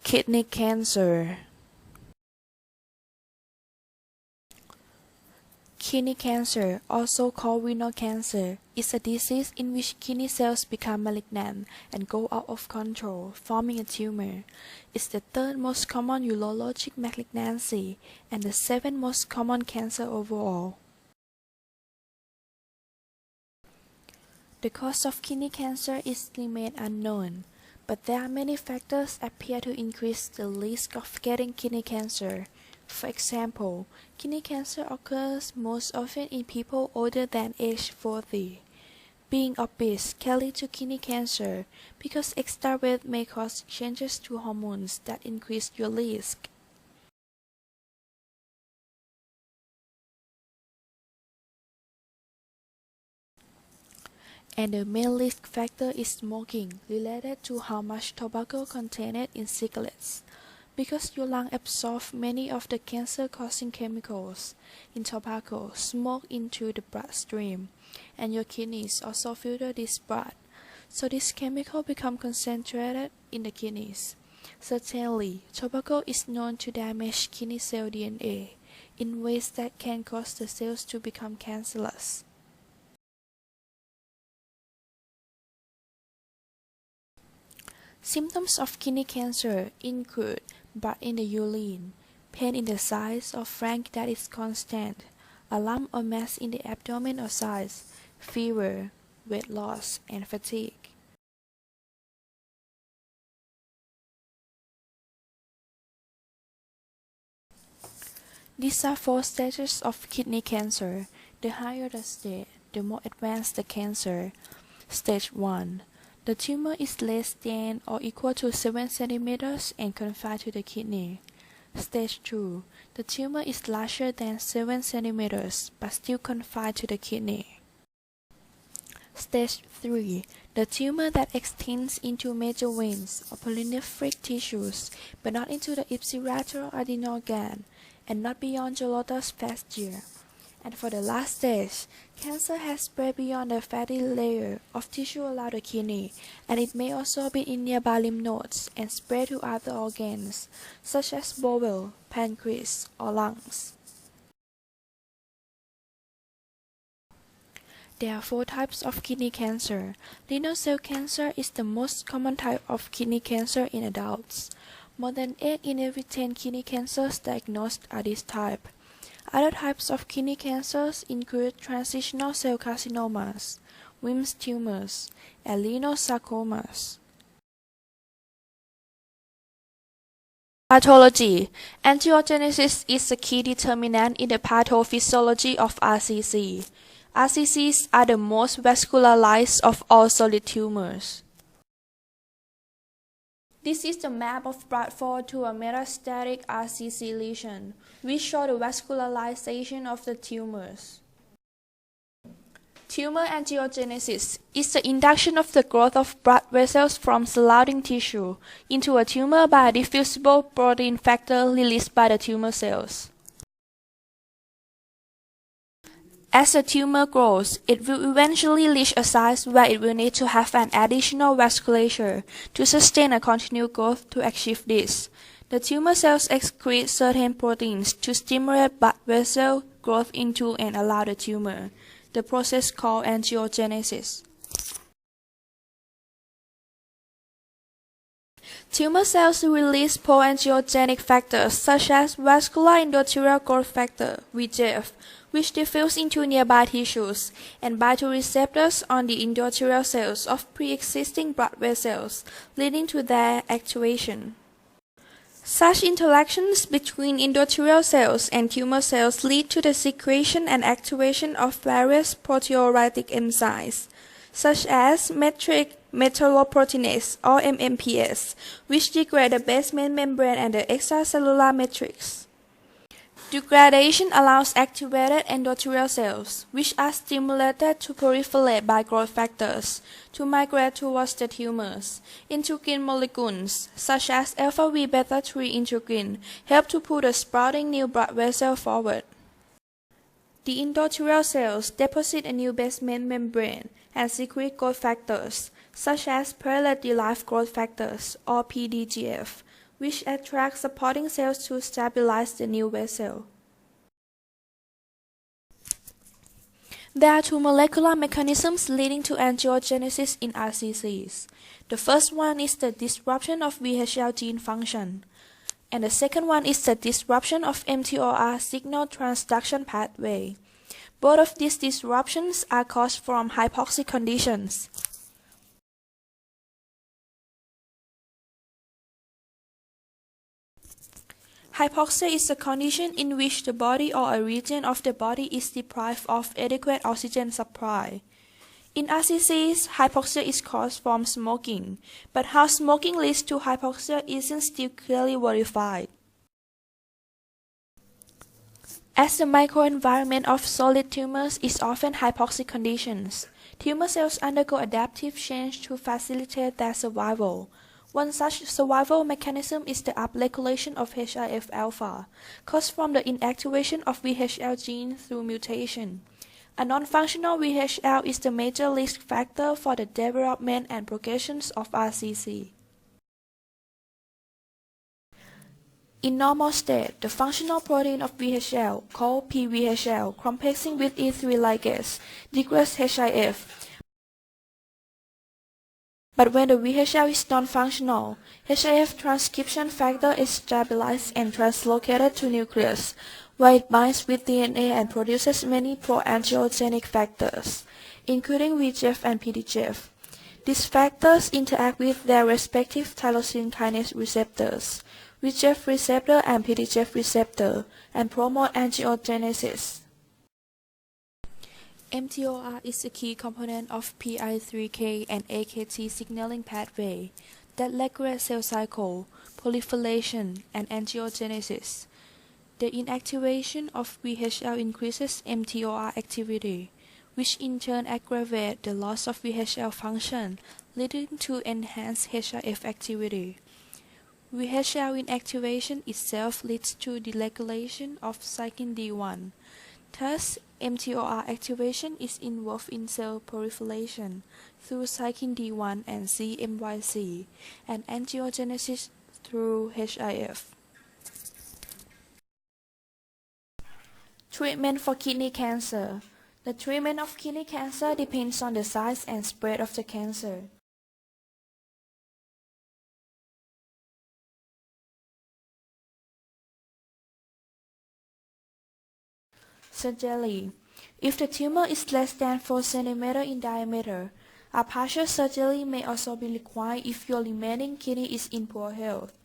Kidney cancer. Kidney cancer, also called renal cancer, is a disease in which kidney cells become malignant and go out of control, forming a tumor. It's the third most common urologic malignancy and the seventh most common cancer overall. The cause of kidney cancer remains unknown, but there are many factors appear to increase the risk of getting kidney cancer. For example, kidney cancer occurs most often in people older than age 40. Being obese can lead to kidney cancer because extra weight may cause changes to hormones that increase your risk. And the main risk factor is smoking, related to how much tobacco contained in cigarettes. Because your lungs absorb many of the cancer-causing chemicals in tobacco smoke into the bloodstream, and your kidneys also filter this blood, so this chemical become concentrated in the kidneys. Certainly, tobacco is known to damage kidney cell DNA in ways that can cause the cells to become cancerous. Symptoms of kidney cancer include blood in the urine, pain in the sides or flank that is constant, a lump or mass in the abdomen or sides, fever, weight loss, and fatigue. These are 4 stages of kidney cancer. The higher the stage, the more advanced the cancer. Stage 1. The tumor is less than or equal to 7 cm and confined to the kidney. Stage 2. The tumor is larger than 7 cm but still confined to the kidney. Stage 3. The tumor that extends into major veins or polynephric tissues but not into the ipsilateral adrenal gland and not beyond the lotus fascia. And for the last stage, cancer has spread beyond the fatty layer of tissue around the kidney, and it may also be in nearby lymph nodes and spread to other organs, such as bowel, pancreas, or lungs. There are 4 types of kidney cancer. Renal cell cancer is the most common type of kidney cancer in adults. More than 8 in every 10 kidney cancers diagnosed are this type. Other types of kidney cancers include transitional cell carcinomas, Wilms tumors, and sarcomas. Pathology. Angiogenesis is a key determinant in the pathophysiology of RCC. RCCs are the most vascularized of all solid tumors. This is the map of blood flow to a metastatic RCC lesion, which shows the vascularization of the tumors. Tumor angiogenesis is the induction of the growth of blood vessels from surrounding tissue into a tumor by a diffusible protein factor released by the tumor cells. As the tumor grows, it will eventually reach a size where it will need to have an additional vasculature to sustain a continued growth. To achieve this, the tumor cells excrete certain proteins to stimulate blood vessel growth into and allow the tumor, the process called angiogenesis. Tumor cells release pro-angiogenic factors such as vascular endothelial growth factor, VEGF, which diffuse into nearby tissues and bind to receptors on the endothelial cells of pre-existing blood vessels, leading to their activation. Such interactions between endothelial cells and tumor cells lead to the secretion and activation of various proteolytic enzymes, such as matrix metalloproteinase or MMPs, which degrade the basement membrane and the extracellular matrix. Degradation allows activated endothelial cells, which are stimulated to proliferate by growth factors, to migrate towards the tumors. Integrin molecules, such as alpha-V beta-3 integrin, help to pull the sprouting new blood vessel forward. The endothelial cells deposit a new basement membrane and secrete growth factors, such as platelet-derived growth factors or PDGF, which attract supporting cells to stabilize the new vessel. There are two molecular mechanisms leading to angiogenesis in RCCs. The first one is the disruption of VHL gene function, and the second one is the disruption of mTOR signal transduction pathway. Both of these disruptions are caused from hypoxic conditions. Hypoxia is a condition in which the body or a region of the body is deprived of adequate oxygen supply. In RCCs, hypoxia is caused from smoking, but how smoking leads to hypoxia isn't still clearly verified. As the microenvironment of solid tumors is often hypoxic conditions, tumor cells undergo adaptive change to facilitate their survival. One such survival mechanism is the upregulation of HIF-alpha, caused from the inactivation of VHL gene through mutation. A non-functional VHL is the major risk factor for the development and progression of RCC. In normal state, the functional protein of VHL, called PVHL, complexing with E3 ligase, degrades HIF. But when the VHL is non-functional, HIF transcription factor is stabilized and translocated to nucleus, where it binds with DNA and produces many pro-angiogenic factors, including VEGF and PDGF. These factors interact with their respective tyrosine kinase receptors, VEGF receptor and PDGF receptor, and promote angiogenesis. mTOR is a key component of PI3K and AKT signaling pathway that regulates cell cycle, proliferation, and angiogenesis. The inactivation of VHL increases mTOR activity, which in turn aggravates the loss of VHL function, leading to enhanced HIF activity. VHL inactivation itself leads to deregulation of cyclin D1. Thus, mTOR activation is involved in cell proliferation through cyclin D1 and CMYC, and angiogenesis through HIF. Treatment for kidney cancer. The treatment of kidney cancer depends on the size and spread of the cancer. Surgery. If the tumor is less than 4 cm in diameter, a partial surgery may also be required if your remaining kidney is in poor health.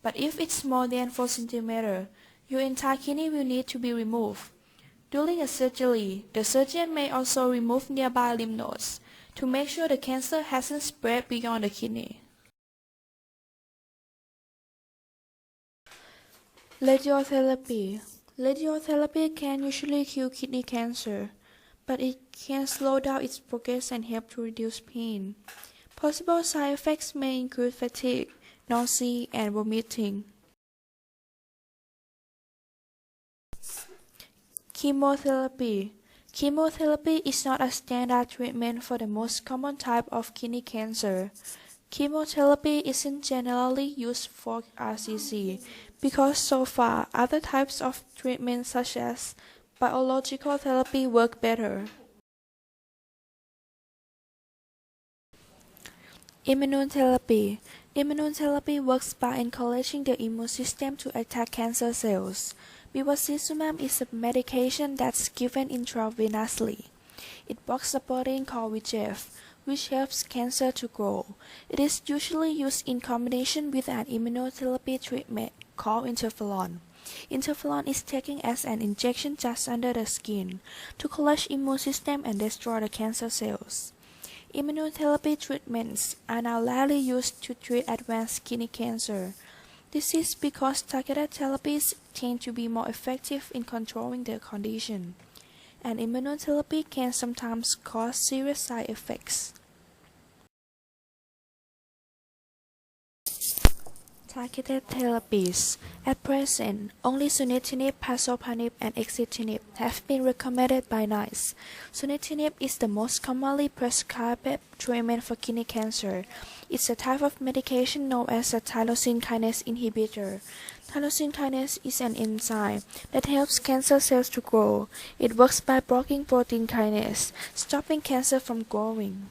But if it's more than 4 cm, your entire kidney will need to be removed. During a surgery, the surgeon may also remove nearby lymph nodes to make sure the cancer hasn't spread beyond the kidney. Radiotherapy. Radiotherapy can usually cure kidney cancer, but it can slow down its progress and help to reduce pain. Possible side effects may include fatigue, nausea, and vomiting. Chemotherapy. Chemotherapy is not a standard treatment for the most common type of kidney cancer. Chemotherapy isn't generally used for RCC because so far other types of treatment such as biological therapy work better. Immunotherapy. Immunotherapy works by encouraging the immune system to attack cancer cells. Bevacizumab is a medication that's given intravenously. It blocks a protein called VEGF, which helps cancer to grow. It is usually used in combination with an immunotherapy treatment called interferon. Interferon is taken as an injection just under the skin to collect immune system and destroy the cancer cells. Immunotherapy treatments are now rarely used to treat advanced kidney cancer. This is because targeted therapies tend to be more effective in controlling the condition, and immunotherapy can sometimes cause serious side effects. Targeted therapies. At present, only sunitinib, pazopanib, and axitinib have been recommended by NICE. Sunitinib is the most commonly prescribed treatment for kidney cancer. It's a type of medication known as a tyrosine kinase inhibitor. Tyrosine kinase is an enzyme that helps cancer cells to grow. It works by blocking protein kinase, stopping cancer from growing.